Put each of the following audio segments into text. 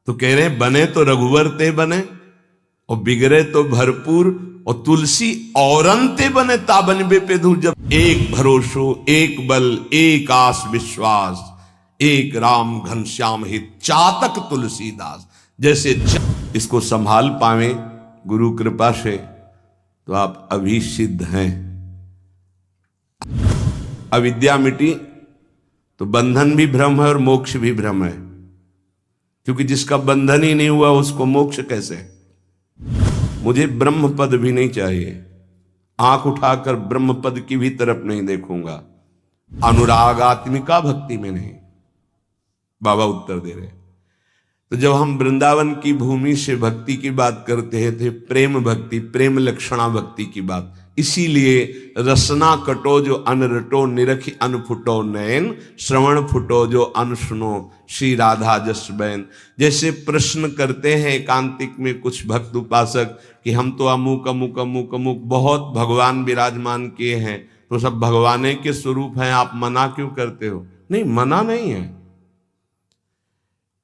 तो कह रहे हैं बने तो रघुवर ते बने और बिगड़े तो भरपूर, और तुलसी औरंते बने ताबन बे पे धूर। जब एक भरोसो एक बल एक आस विश्वास, एक राम घनश्याम हित चातक तुलसीदास। जैसे इसको संभाल पावे गुरु कृपा से तो आप अभी सिद्ध हैं। अविद्या मिटी तो बंधन भी भ्रम है और मोक्ष भी भ्रम है, क्योंकि जिसका बंधन ही नहीं हुआ उसको मोक्ष कैसे। मुझे ब्रह्म पद भी नहीं चाहिए, आंख उठाकर ब्रह्म पद की भी तरफ नहीं देखूंगा, अनुरागात्मिका भक्ति में नहीं। बाबा उत्तर दे रहे। तो जब हम वृंदावन की भूमि से भक्ति की बात करते हैं थे प्रेम भक्ति, प्रेम लक्षणा भक्ति की बात। इसीलिए रसना कटो जो अनरटो, निरखी अनफुटो नयन, श्रवण फुटो जो अनसुनो, श्री राधा जस बैन। जैसे प्रश्न करते हैं एकांतिक में कुछ भक्त उपासक कि हम तो अमुक अमुक अमुक अमुक बहुत भगवान विराजमान किए हैं, तो सब भगवाने के स्वरूप हैं, आप मना क्यों करते हो? नहीं, मना नहीं है।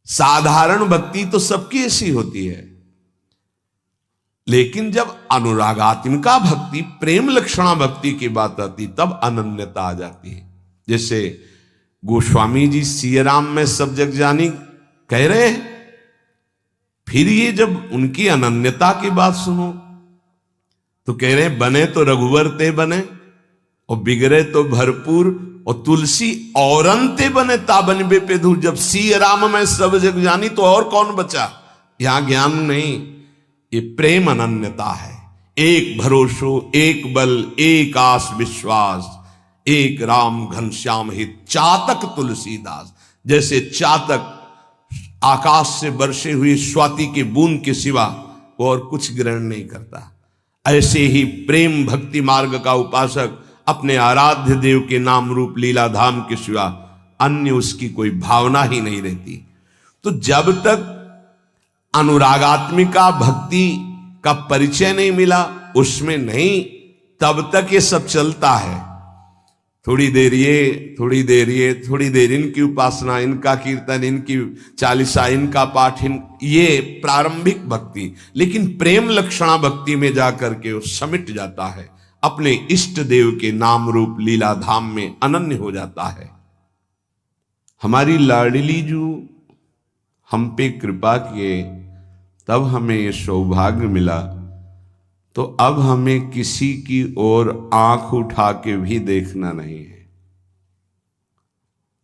साधारण भक्ति तो सबकी ऐसी होती है, लेकिन जब अनुरागात्मिका भक्ति, प्रेम लक्षणा भक्ति की बात आती तब अनन्यता आ जाती है। जैसे गोस्वामी जी सिया राम में सब जग जानी कह रहे हैं, फिर ये जब उनकी अनन्यता की बात सुनो तो कह रहे हैं बने तो रघुवर ते बने और बिगड़े तो भरपूर, और तुलसी औरंते बने ताबन बे पे धूर। जब सिया राम में सब जग जानी तो और कौन बचा? यहां ज्ञान नहीं, ये प्रेम अनन्यता है। एक भरोसो एक बल एक आस विश्वास, एक राम घनश्याम हित चातक तुलसीदास। जैसे चातक आकाश से बरसे हुई स्वाति के बूंद के सिवा और कुछ ग्रहण नहीं करता, ऐसे ही प्रेम भक्ति मार्ग का उपासक अपने आराध्य देव के नाम रूप लीला धाम के सिवा अन्य उसकी कोई भावना ही नहीं रहती। तो जब तक अनुरागात्मिका भक्ति का परिचय नहीं मिला, उसमें नहीं, तब तक ये सब चलता है। थोड़ी देर ये, थोड़ी देर ये, थोड़ी देर इनकी उपासना, इनका कीर्तन, इनकी चालीसा, इनका पाठ, ये प्रारंभिक भक्ति। लेकिन प्रेम लक्षणा भक्ति में जाकर के वो समिट जाता है, अपने इष्ट देव के नाम रूप लीला धाम में अनन्य हो जाता है। हमारी लाडली जो हम पे कृपा किए तब हमें ये सौभाग्य मिला, तो अब हमें किसी की ओर आंख उठा के भी देखना नहीं है।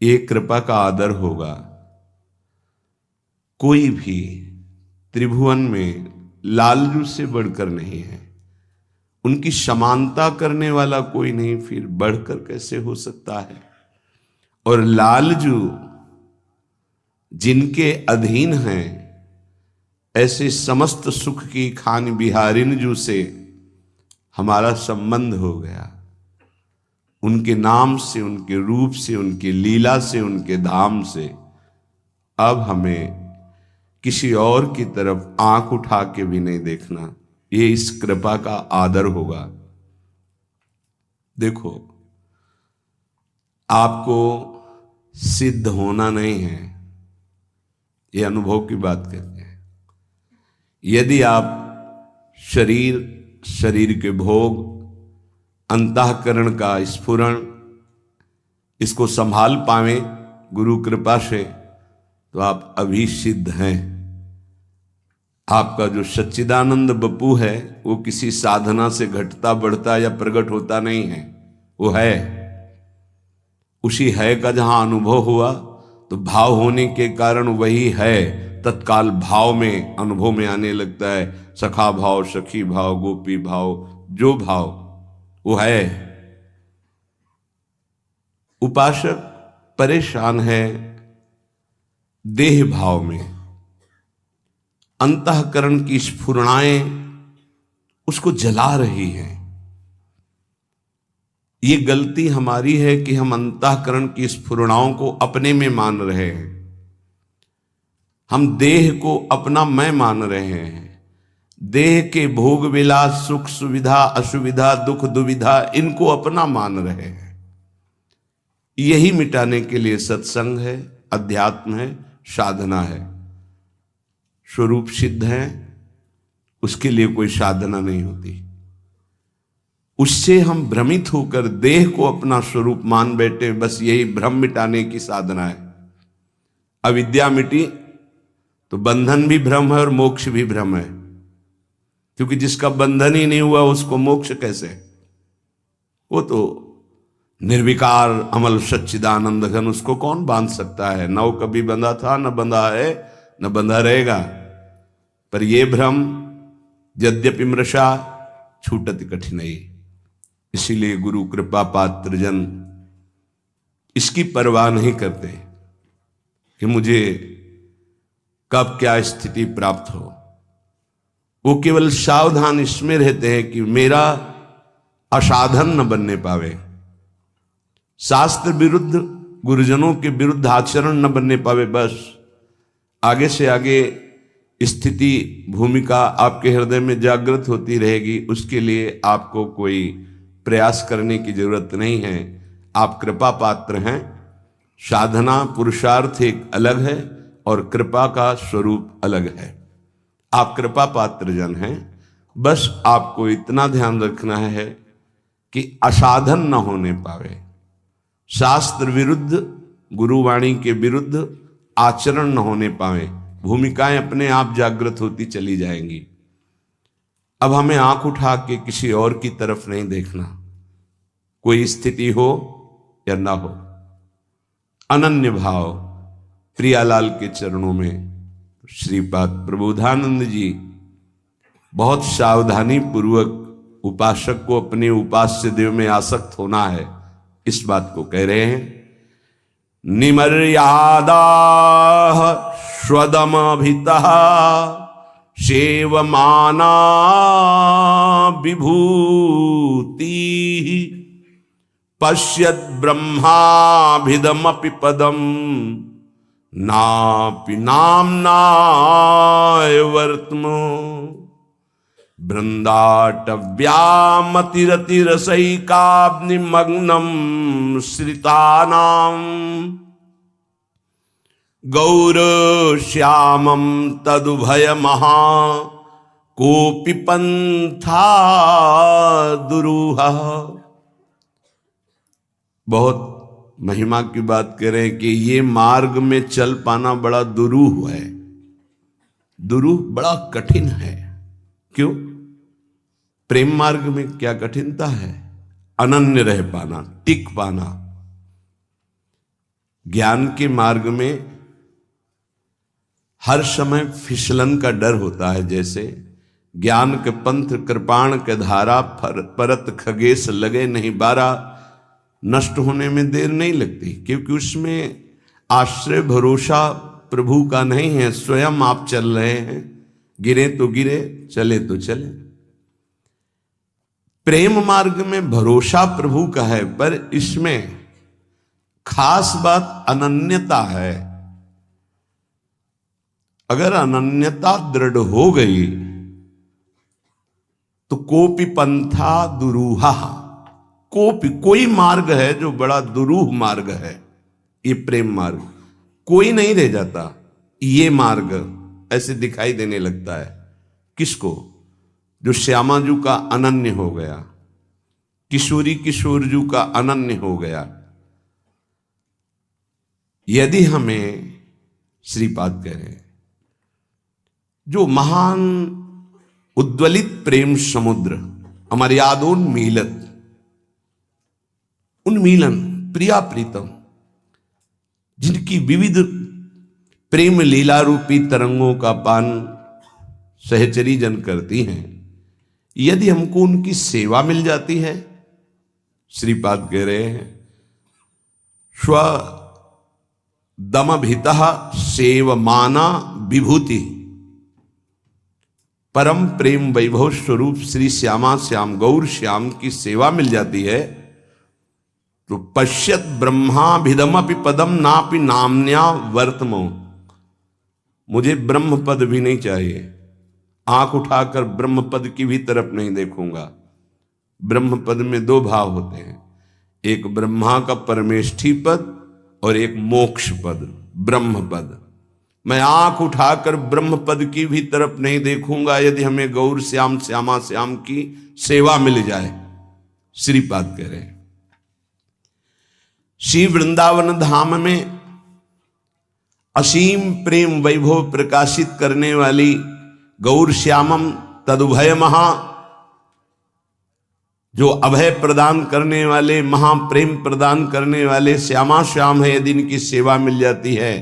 ये कृपा का आदर होगा। कोई भी त्रिभुवन में लालजू से बढ़कर नहीं है, उनकी समानता करने वाला कोई नहीं, फिर बढ़कर कैसे हो सकता है? और लालजू जिनके अधीन हैं, ऐसे समस्त सुख की खान बिहारिन जू से हमारा संबंध हो गया। उनके नाम से, उनके रूप से, उनकी लीला से, उनके धाम से अब हमें किसी और की तरफ आंख उठा के भी नहीं देखना। ये इस कृपा का आदर होगा। देखो, आपको सिद्ध होना नहीं है, ये अनुभव की बात कहते हैं। यदि आप शरीर के भोग, अंतःकरण का स्फुरण, इसको संभाल पावे गुरु कृपा से तो आप अभी सिद्ध हैं। आपका जो सच्चिदानंद बपू है वो किसी साधना से घटता बढ़ता या प्रकट होता नहीं है, वो है। उसी है का जहां अनुभव हुआ तो भाव होने के कारण वही है तत्काल भाव में, अनुभव में आने लगता है। सखा भाव, सखी भाव, गोपी भाव, जो भाव वो है। उपासक परेशान है देह भाव में, अंतःकरण की स्फुरणाएं उसको जला रही हैं। ये गलती हमारी है कि हम अंतःकरण की स्फुरणाओं को अपने में मान रहे हैं। हम देह को अपना मैं मान रहे हैं। देह के भोग विलास, सुख सुविधा, असुविधा, दुख दुविधा, इनको अपना मान रहे हैं। यही मिटाने के लिए सत्संग है, अध्यात्म है, साधना है। स्वरूप सिद्ध है, उसके लिए कोई साधना नहीं होती। उससे हम भ्रमित होकर देह को अपना स्वरूप मान बैठे, बस यही भ्रम मिटाने की साधना है। अविद्या मिटी तो बंधन भी भ्रम है और मोक्ष भी भ्रम है, क्योंकि जिसका बंधन ही नहीं हुआ उसको मोक्ष कैसे? वो तो निर्विकार अमल सच्चिदानंद घन, उसको कौन बांध सकता है? न वो कभी बंधा था, न बंधा है, न बंधा रहेगा। पर ये भ्रम यद्यपि मृषा छूटति कठिनाई, इसीलिए गुरु कृपा पात्र जन इसकी परवाह नहीं करते कि मुझे कब क्या स्थिति प्राप्त हो। वो केवल सावधान इसमें रहते हैं कि मेरा असाधन न बनने पावे, शास्त्र विरुद्ध गुरुजनों के विरुद्ध आचरण न बनने पावे। बस आगे से आगे स्थिति भूमिका आपके हृदय में जागृत होती रहेगी, उसके लिए आपको कोई प्रयास करने की जरूरत नहीं है। आप कृपा पात्र हैं। साधना पुरुषार्थ एक अलग है और कृपा का स्वरूप अलग है। आप कृपा पात्र जन हैं। बस आपको इतना ध्यान रखना है कि असाधन न होने पावे, शास्त्र विरुद्ध गुरुवाणी के विरुद्ध आचरण न होने पावे। भूमिकाएं अपने आप जागृत होती चली जाएंगी। अब हमें आंख उठा के किसी और की तरफ नहीं देखना, कोई स्थिति हो या ना हो। अनन्य भाव प्रियालाल के चरणों में श्रीपाद प्रबोधानंद जी बहुत सावधानी पूर्वक उपासक को अपने उपास्य देव में आसक्त होना है, इस बात को कह रहे हैं। निमर्यादा स्वदमभितः सेवमाना विभूति पश्यत् ब्रह्माभिदमपि पदम नापि नाम्नाय वर्त्म बृंदाटव्यामतिरतिरसैकाग्निमग्नं श्रितानां गौरश्यामं तदुभयमहा कोऽपि पंथा दुरूहः। बहुत महिमा की बात करें कि ये मार्ग में चल पाना बड़ा दुरूह है। दुरूह बड़ा कठिन है। क्यों? प्रेम मार्ग में क्या कठिनता है? अनन्य रह पाना, टिक पाना। ज्ञान के मार्ग में हर समय फिसलन का डर होता है। जैसे ज्ञान के पंथ कृपाण के धारा, परत खगेश लगे नहीं बारा, नष्ट होने में देर नहीं लगती, क्योंकि उसमें आश्रय भरोसा प्रभु का नहीं है। स्वयं आप चल रहे हैं, गिरे तो गिरे, चले तो चले। प्रेम मार्ग में भरोसा प्रभु का है, पर इसमें खास बात अनन्यता है। अगर अनन्यता दृढ़ हो गई तो कोपि पंथा दुरूहा, कोई मार्ग है जो बड़ा दुरूह मार्ग है। ये प्रेम मार्ग कोई नहीं रह जाता। ये मार्ग ऐसे दिखाई देने लगता है किसको? जो श्यामाजू का अनन्य हो गया, किशोरी किशोरजू का अनन्य हो गया। यदि हमें श्रीपाद कह रहे हैं, जो महान उद्वलित प्रेम समुद्र अमर्यादोन्मीलन, उन्मीलन प्रिया प्रीतम, जिनकी विविध प्रेम लीला रूपी तरंगों का पान सहचरी जन करती हैं, यदि हमको उनकी सेवा मिल जाती है, श्रीपाद कह रहे हैं स्व दमभितः सेवमाना विभूति, परम प्रेम वैभव स्वरूप श्री श्यामा श्याम गौर श्याम की सेवा मिल जाती है, तो पश्यत ब्रह्माभिदमपि पदम नापि नाम्न्या वर्तमो। मुझे ब्रह्म पद भी नहीं चाहिए, आंख उठाकर ब्रह्म पद की भी तरफ नहीं देखूंगा। ब्रह्म पद में दो भाव होते हैं, एक ब्रह्मा का परमेष्ठी पद और एक मोक्ष पद ब्रह्म पद। मैं आंख उठाकर ब्रह्म पद की भी तरफ नहीं देखूंगा यदि हमें गौर श्याम श्यामा श्याम की सेवा मिल जाए। श्रीपाद कह रहे हैं श्री वृंदावन धाम में असीम प्रेम वैभव प्रकाशित करने वाली गौर श्यामम तदुभय महा, जो अभय प्रदान करने वाले, महाप्रेम प्रदान करने वाले श्यामा श्याम है, यदि इनकी सेवा मिल जाती है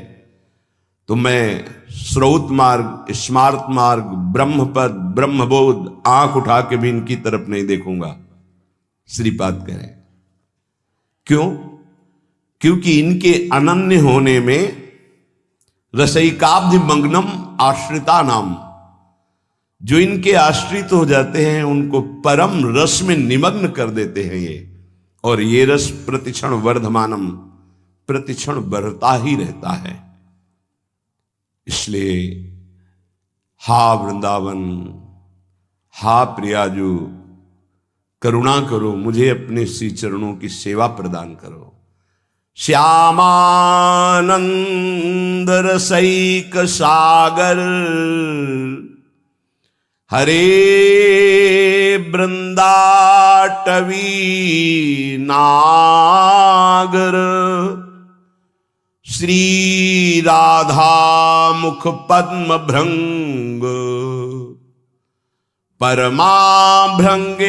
तो मैं स्रोत मार्ग, स्मार्त मार्ग, ब्रह्मपद, ब्रह्मबोध आंख उठा के भी इनकी तरफ नहीं देखूंगा। श्रीपाद कह रहे क्यों? क्योंकि इनके अनन्य होने में रसैकाब्धि मग्नम आश्रिता नाम, जो इनके आश्रित हो जाते हैं उनको परम रस में निमग्न कर देते हैं ये, और ये रस प्रतिक्षण वर्धमानम, प्रतिक्षण बढ़ता ही रहता है। इसलिए हा वृंदावन, हा प्रियाजू, करुणा करो, मुझे अपने श्री चरणों की सेवा प्रदान करो। श्यामानंद रसैक सागर हरे वृंदाटवी नागर, श्री राधा मुख पद्म भृंग, परमा भृंगेरनंगोत्सव,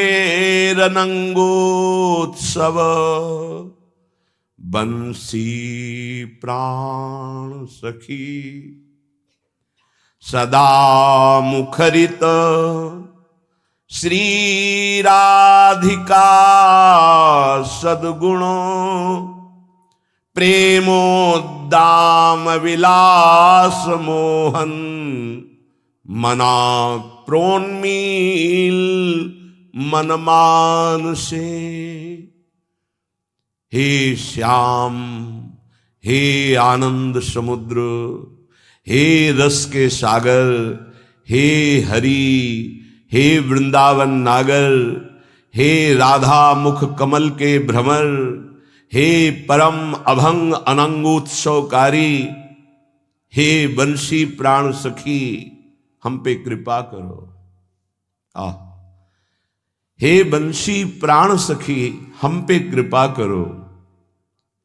बंसी प्राण सखी सदा मुखरित, श्री राधिका सद्गुण, प्रेमोद्दाम विलास मोहन, मना प्रोन्मील मनमान से। हे श्याम, हे आनंद समुद्र, हे रस के सागर, हे हरि, हे वृंदावन नागर, हे राधा मुख कमल के भ्रमर, हे परम अभंग अनंगोत्सवकारी, हे बंशी प्राण सखी, हम पे कृपा करो। हे बंशी प्राण सखी, हम पे कृपा करो।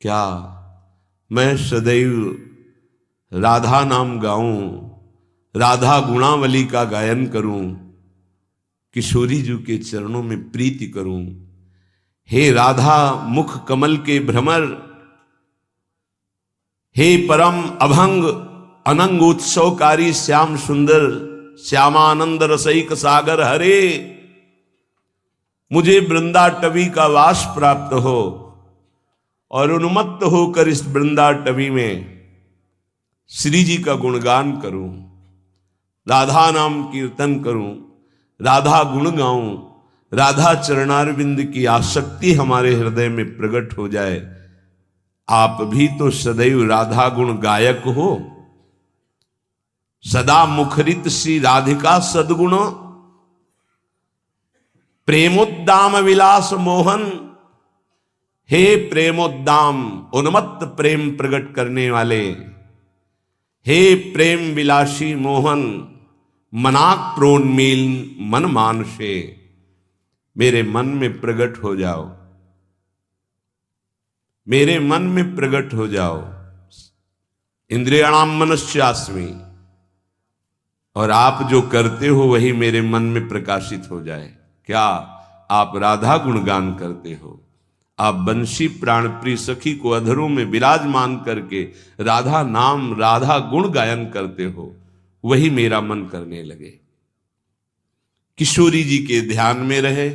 क्या मैं सदैव राधा नाम गाऊं, राधा गुणावली का गायन करूं, किशोरी जी के चरणों में प्रीति करूं? हे राधा मुख कमल के भ्रमर, हे परम अभंग अनंगोत्सवकारी श्याम सुंदर, श्यामानंद रसैक सागर हरे, मुझे वृंदाटवी का वास प्राप्त हो और उन्मत्त होकर इस वृंदाटवी में श्री जी का गुणगान करूं, राधा नाम कीर्तन करूं, राधा गुण गाऊं, राधा चरणारविंद की आसक्ति हमारे हृदय में प्रकट हो जाए। आप भी तो सदैव राधा गुण गायक हो। सदा मुखरित श्री राधिका सद्गुण, प्रेमोद्दाम विलास मोहन, हे प्रेमोद्दाम उन्मत्त प्रेम प्रकट करने वाले, हे प्रेम विलासी मोहन, मनाक प्रोन्मील मन मानसे, मेरे मन में प्रकट हो जाओ, मेरे मन में प्रकट हो जाओ। इंद्रियाणाम मनस्यास्मि, और आप जो करते हो वही मेरे मन में प्रकाशित हो जाए। क्या आप राधा गुणगान करते हो? आप बंशी प्राण प्रिय सखी को अधरों में विराजमान करके राधा नाम, राधा गुण गायन करते हो, वही मेरा मन करने लगे। किशोरी जी के ध्यान में रहे,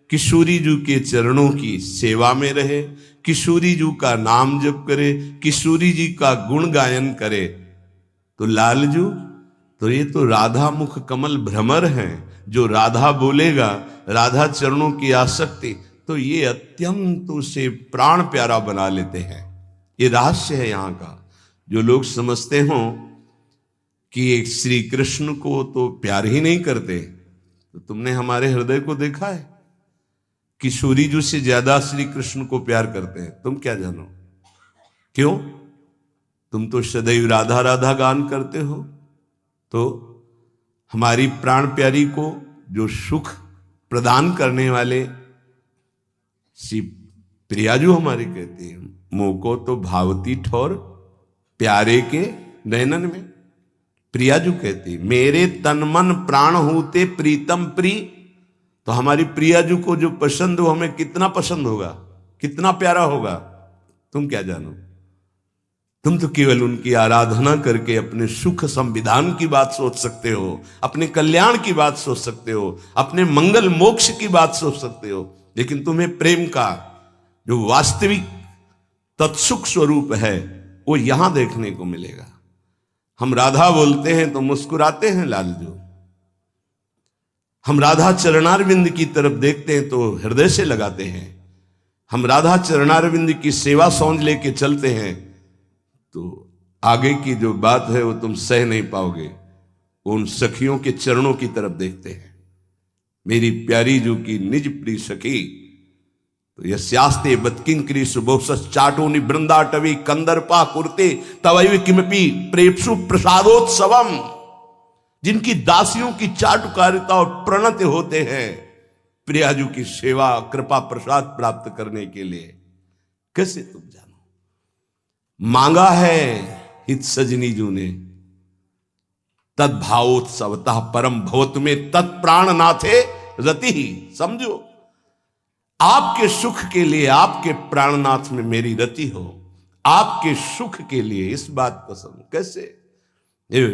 किशोरी जी के चरणों की सेवा में रहे, किशोरी जी का नाम जप करे, किशोरी जी का गुण गायन करे, तो लालजू तो ये तो राधा मुख कमल भ्रमर हैं। जो राधा बोलेगा, राधा चरणों की आसक्ति, तो ये अत्यंत उसे प्राण प्यारा बना लेते हैं। ये रहस्य है यहाँ का। जो लोग समझते हों कि एक श्री कृष्ण को तो प्यार ही नहीं करते, तो तुमने हमारे हृदय को देखा है? किशोरी जी से ज्यादा श्री कृष्ण को प्यार करते हैं। तुम क्या जानो? क्यों? तुम तो सदैव राधा राधा गान करते हो, तो हमारी प्राण प्यारी को जो सुख प्रदान करने वाले श्री प्रियाजू हमारे कहते हैं, मोको तो भावती ठोर प्यारे के नयनन में। प्रियाजू कहते हैं मेरे तन मन प्राण होते प्रीतम प्री। तो हमारी प्रियाजू को जो पसंद हो, हमें कितना पसंद होगा, कितना प्यारा होगा, तुम क्या जानो। तुम तो केवल उनकी आराधना करके अपने सुख संविधान की बात सोच सकते हो, अपने कल्याण की बात सोच सकते हो, अपने मंगल मोक्ष की बात सोच सकते हो, लेकिन तुम्हें प्रेम का जो वास्तविक तत्सुख स्वरूप है वो यहां देखने को मिलेगा। हम राधा बोलते हैं तो मुस्कुराते हैं लालजू, हम राधा चरणारविंद की तरफ देखते हैं तो हृदय से लगाते हैं, हम राधा चरणारविंद की सेवा सौंध लेके चलते हैं तो आगे की जो बात है वो तुम सह नहीं पाओगे। उन सखियों के चरणों की तरफ देखते हैं, मेरी प्यारी जू की निज प्रिय सखी। तो यस्यास्ते बत्किंकरी सुबोसस चाटोनि बृंदाटवी कंदर्पा कुर्ते तवैव किमपि प्रेप्सु प्रसादोत्सवम। जिनकी दासियों की चाटुकारिता और प्रणत होते हैं प्रियाजू की सेवा कृपा प्रसाद प्राप्त करने के लिए, कैसे तुम जानो। मांगा है हित सजनी जू ने तद्भावोत्सवतः परम भवत में तत्प्राण नाथे रति ही। समझो, आपके सुख के लिए, आपके प्राणनाथ में मेरी रति हो, आपके सुख के लिए, इस बात को समझ। कैसे ये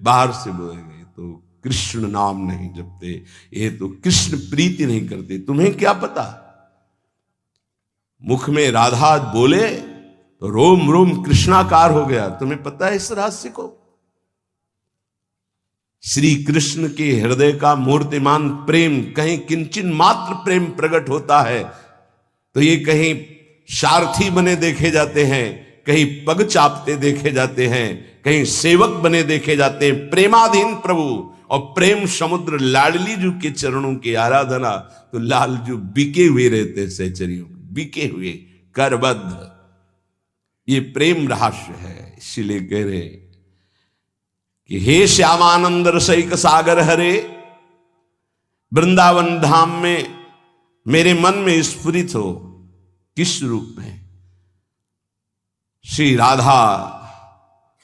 बाहर से बोलेंगे तो कृष्ण नाम नहीं जपते, ये तो कृष्ण प्रीति नहीं करते, तुम्हें क्या पता। मुख में राधा बोले तो रोम रोम कृष्णाकार हो गया, तुम्हें पता है इस रहस्य को। श्री कृष्ण के हृदय का मूर्तिमान प्रेम कहीं किंचन मात्र प्रेम प्रकट होता है तो ये कहीं सारथी बने देखे जाते हैं, कहीं पग चापते देखे जाते हैं, कहीं सेवक बने देखे जाते हैं। प्रेमाधीन प्रभु और प्रेम समुद्र लाडली जू के चरणों की आराधना तो लालजू बिके हुए रहते, सहचरियों बिके हुए करबद्ध। ये प्रेम रहस्य है, इसीलिए कह रहे कि हे श्यामानंद रसैक सागर हरे, वृंदावन धाम में मेरे मन में स्फुरित हो। किस रूप में? श्री राधा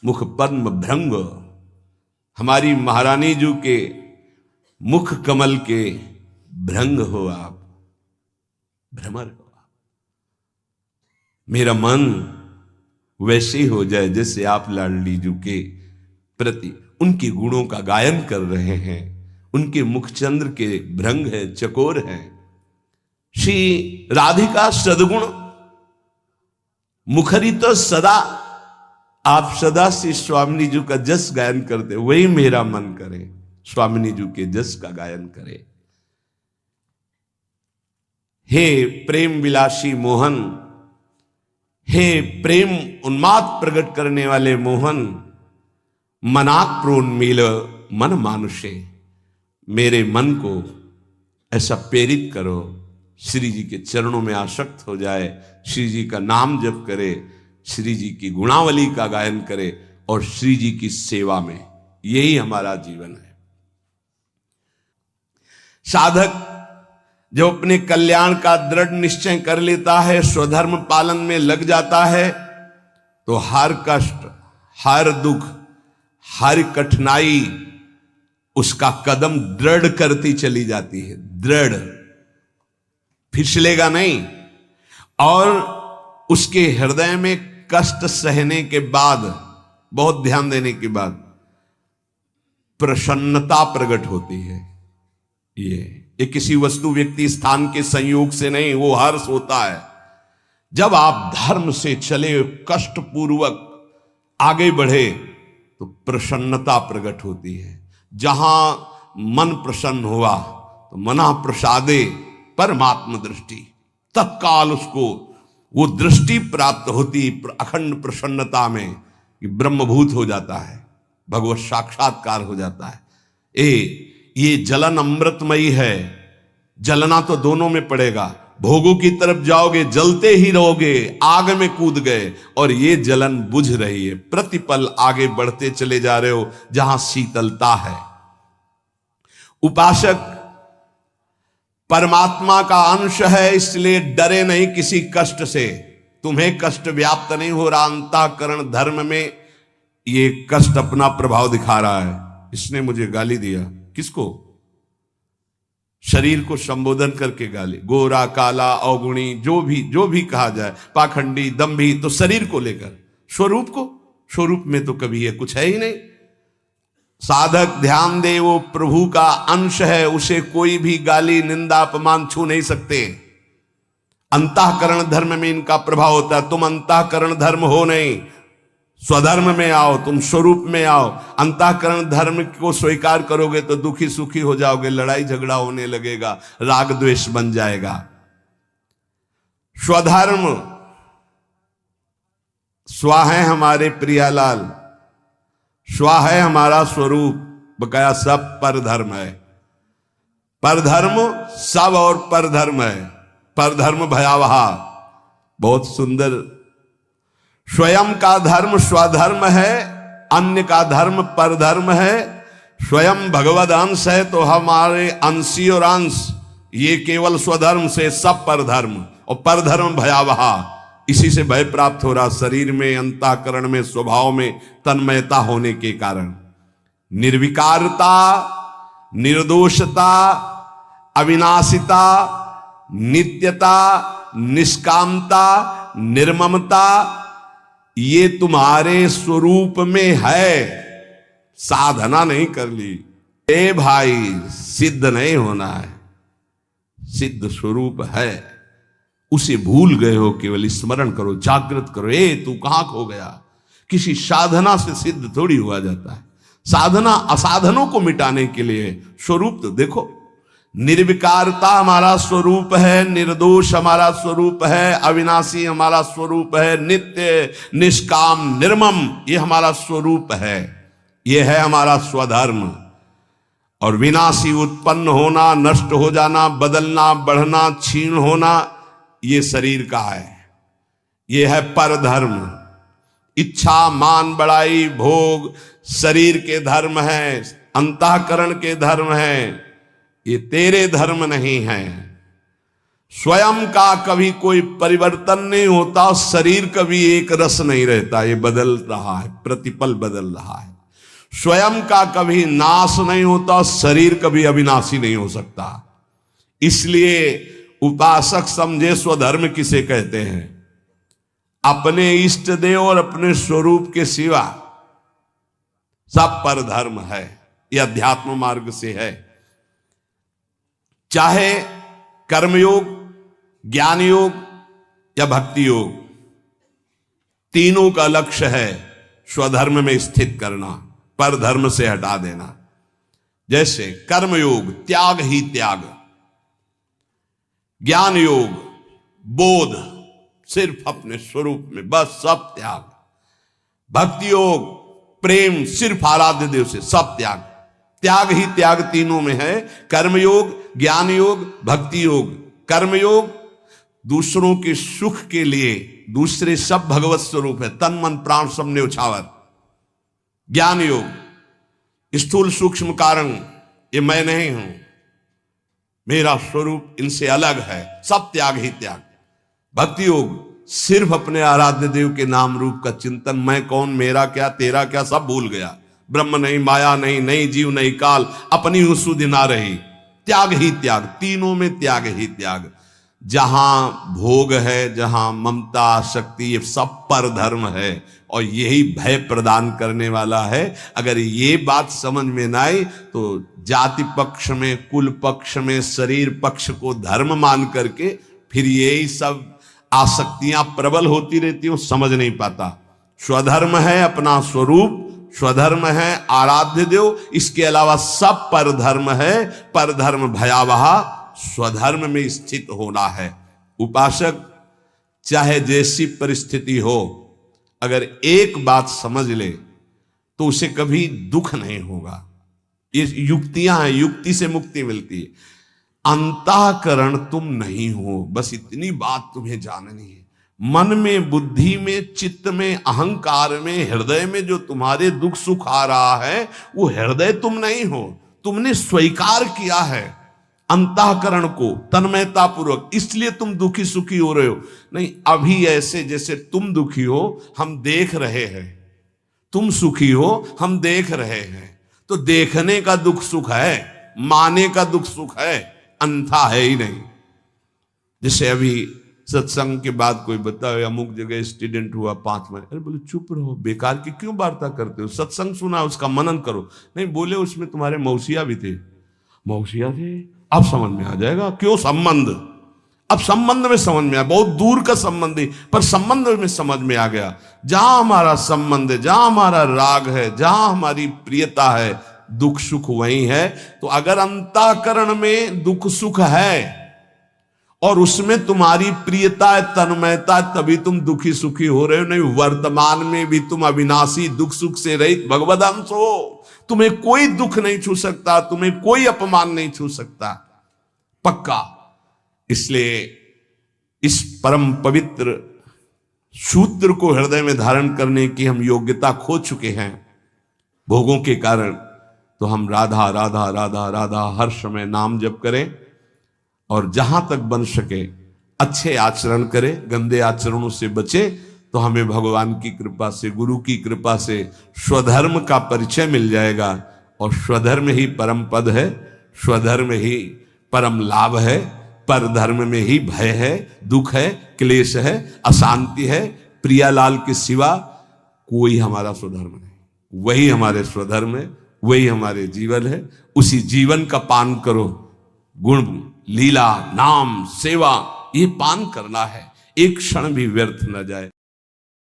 मुख पद्म भृंग, हमारी महारानी जू के मुख कमल के भृंग हो आप, भ्रमर हो आप। मेरा मन वैसे ही हो जाए जैसे आप लाडली जू के प्रति उनके गुणों का गायन कर रहे हैं। उनके मुखचंद्र के भृंग है, चकोर है। श्री राधिका सदगुण मुखरित सदा, आप सदा से स्वामिनी जी का जस गायन करते, वही मेरा मन करे स्वामिनी जी के जस का गायन करे। हे प्रेम विलासी मोहन, हे प्रेम उन्माद प्रकट करने वाले मोहन, मनाक प्रोन्मील मन मानुषे, मेरे मन को ऐसा प्रेरित करो श्री जी के चरणों में आसक्त हो जाए, श्री जी का नाम जप करे, श्री जी की गुणावली का गायन करे और श्री जी की सेवा में, यही हमारा जीवन है। साधक जो अपने कल्याण का दृढ़ निश्चय कर लेता है, स्वधर्म पालन में लग जाता है, तो हर कष्ट, हर दुख, हर कठिनाई उसका कदम दृढ़ करती चली जाती है। दृढ़, फिसलेगा नहीं। और उसके हृदय में कष्ट सहने के बाद, बहुत ध्यान देने के बाद, प्रसन्नता प्रकट होती है। ये किसी वस्तु, व्यक्ति, स्थान के संयोग से नहीं, वो हर्ष होता है जब आप धर्म से चले, कष्ट पूर्वक आगे बढ़े तो प्रसन्नता प्रकट होती है। जहां मन प्रसन्न हुआ तो मना प्रसादे परमात्म दृष्टि, तत्काल उसको वो दृष्टि प्राप्त होती अखंड प्रसन्नता में कि ब्रह्मभूत हो जाता है, भगवत साक्षात्कार हो जाता है। ये जलन अमृतमयी है। जलना तो दोनों में पड़ेगा, भोगों की तरफ जाओगे, जलते ही रहोगे, आग में कूद गए और ये जलन बुझ रही है। प्रतिपल आगे बढ़ते चले जा रहे हो जहां शीतलता है। उपासक परमात्मा का अंश है, इसलिए डरे नहीं किसी कष्ट से। तुम्हें कष्ट व्याप्त नहीं हो रहा, अंतःकरण धर्म में ये कष्ट अपना प्रभाव दिखा रहा है। इसने मुझे गाली दिया, किसको? शरीर को संबोधन करके गाली, गोरा काला अवगुणी जो भी कहा जाए, पाखंडी दंभी, तो शरीर को लेकर, स्वरूप में तो कभी ये कुछ है ही नहीं। साधक ध्यान दे, वो प्रभु का अंश है, उसे कोई भी गाली निंदा अपमान छू नहीं सकते। अंतःकरण धर्म में इनका प्रभाव होता है। तुम अंतःकरण धर्म हो नहीं, स्वधर्म में आओ, तुम स्वरूप में आओ। अंतःकरण धर्म को स्वीकार करोगे तो दुखी सुखी हो जाओगे, लड़ाई झगड़ा होने लगेगा, राग द्वेष बन जाएगा। स्वधर्म स्वा है हमारे प्रियालाल, स्वा है हमारा स्वरूप, बकाया सब परधर्म है। परधर्म सब और परधर्म है। परधर्म भयावह, बहुत सुंदर। स्वयं का धर्म स्वधर्म है, अन्य का धर्म परधर्म है। स्वयं भगवद अंश है तो हमारे अंशी और अंश, ये केवल स्वधर्म से सब परधर्म, और परधर्म भयावह। इसी से भय प्राप्त हो रहा, शरीर में, अंतःकरण में, स्वभाव में तन्मयता होने के कारण। निर्विकारता, निर्दोषता, अविनाशिता, नित्यता, निष्कामता, निर्ममता, ये तुम्हारे स्वरूप में है। साधना नहीं कर ली, ए भाई, सिद्ध नहीं होना है। सिद्ध स्वरूप है, उसे भूल गए हो, केवल स्मरण करो, जागृत करो। ए तू कहां खो गया? किसी साधना से सिद्ध थोड़ी हुआ जाता है। साधना असाधनों को मिटाने के लिए। स्वरूप तो देखो, निर्विकारता हमारा स्वरूप है, निर्दोष हमारा स्वरूप है, अविनाशी हमारा स्वरूप है, नित्य निष्काम निर्मम ये हमारा स्वरूप है। ये है हमारा स्वधर्म। और विनाशी उत्पन्न होना, नष्ट हो जाना, बदलना, बढ़ना, क्षीण होना, ये शरीर का है। ये है परधर्म। इच्छा, मान, बड़ाई, भोग शरीर के धर्म है, अंतःकरण के धर्म है, ये तेरे धर्म नहीं है। स्वयं का कभी कोई परिवर्तन नहीं होता, शरीर कभी एक रस नहीं रहता, ये बदल रहा है, प्रतिपल बदल रहा है। स्वयं का कभी नाश नहीं होता, शरीर कभी अविनाशी नहीं हो सकता। इसलिए उपासक समझे स्वधर्म किसे कहते हैं? अपने इष्ट देव और अपने स्वरूप के सिवा सब पर धर्म है। यह अध्यात्म मार्ग से है। चाहे कर्मयोग, ज्ञान योग या भक्ति योग, तीनों का लक्ष्य है स्वधर्म में स्थित करना, पर धर्म से हटा देना। जैसे कर्मयोग त्याग ही त्याग, ज्ञान योग बोध, सिर्फ अपने स्वरूप में बस सब त्याग, भक्ति योग प्रेम, सिर्फ आराध्य देव से सब त्याग। त्याग ही त्याग तीनों में है। कर्मयोग, ज्ञान योग, भक्ति योग। कर्मयोग दूसरों के सुख के लिए, दूसरे सब भगवत स्वरूप है, तन मन प्राण सब न्योछावर। ज्ञान योग स्थूल सूक्ष्म कारण, ये मैं नहीं हूं, मेरा स्वरूप इनसे अलग है, सब त्याग ही त्याग। भक्ति योग सिर्फ अपने आराध्य देव के नाम रूप का चिंतन, मैं कौन, मेरा क्या, तेरा क्या, सब भूल गया। ब्रह्म नहीं, माया नहीं, नहीं जीव नहीं काल, अपनी सुधि ना रही। त्याग ही त्याग, तीनों में त्याग ही त्याग। जहां भोग है, जहां ममता शक्ति, ये सब पर धर्म है और यही भय प्रदान करने वाला है। अगर ये बात समझ में ना आई तो जाति पक्ष में, कुल पक्ष में, शरीर पक्ष को धर्म मान करके फिर यही सब आसक्तियां प्रबल होती रहती हूं, समझ नहीं पाता। स्वधर्म है अपना स्वरूप, स्वधर्म है आराध्य देव, इसके अलावा सब परधर्म है। परधर्म भयावह, स्वधर्म में स्थित होना है। उपासक चाहे जैसी परिस्थिति हो, अगर एक बात समझ ले तो उसे कभी दुख नहीं होगा। ये युक्तियां हैं, युक्ति से मुक्ति मिलती है। अंतःकरण तुम नहीं हो, बस इतनी बात तुम्हें जाननी है। मन में, बुद्धि में, चित्त में, अहंकार में, हृदय में जो तुम्हारे दुख सुख आ रहा है वो हृदय तुम नहीं हो, तुमने स्वीकार किया है अंतःकरण को तन्मयता पूर्वक, इसलिए तुम दुखी सुखी हो रहे हो। नहीं, अभी ऐसे जैसे तुम दुखी हो हम देख रहे हैं, तुम सुखी हो हम देख रहे हैं, तो देखने का दुख सुख है, माने का दुख सुख है, अंधा है ही नहीं। जैसे अभी सत्संग के बाद कोई बताओ अमुक जगह स्टूडेंट हुआ 5 महीने, अरे बोले चुप रहो, बेकार की क्यों वार्ता करते हो, सत्संग सुना उसका मनन करो। नहीं, बोले उसमें तुम्हारे मौसिया भी थे, मौसिया थे, अब समझ में आ जाएगा क्यों संबंध, अब संबंध में समझ में आया, बहुत दूर का संबंध है पर संबंध में समझ में आ गया। जहां हमारा संबंध है, जहां हमारा राग है, जहां हमारी प्रियता है, दुख सुख वही है। तो अगर अंतःकरण में दुख सुख है और उसमें तुम्हारी प्रियता है, तन्मयता है, तभी तुम दुखी सुखी हो रहे हो। नहीं, वर्तमान में भी तुम अविनाशी दुख सुख से रहित भगवद अंश हो, तुम्हें कोई दुख नहीं छू सकता, तुम्हें कोई अपमान नहीं छू सकता, पक्का। इसलिए इस परम पवित्र सूत्र को हृदय में धारण करने की हम योग्यता खो चुके हैं भोगों के कारण। तो हम राधा राधा राधा राधा हर समय नाम जप करें और जहां तक बन सके अच्छे आचरण करें, गंदे आचरणों से बचे, तो हमें भगवान की कृपा से, गुरु की कृपा से स्वधर्म का परिचय मिल जाएगा। और स्वधर्म ही परम पद है, स्वधर्म ही परम लाभ है, पर धर्म में ही भय है, दुख है, क्लेश है, अशांति है। प्रियालाल के सिवा कोई हमारा स्वधर्म नहीं, वही हमारे स्वधर्म है, वही हमारे जीवन है। उसी जीवन का पान करो, गुण लीला नाम सेवा ये पान करना है, एक क्षण भी व्यर्थ न जाए।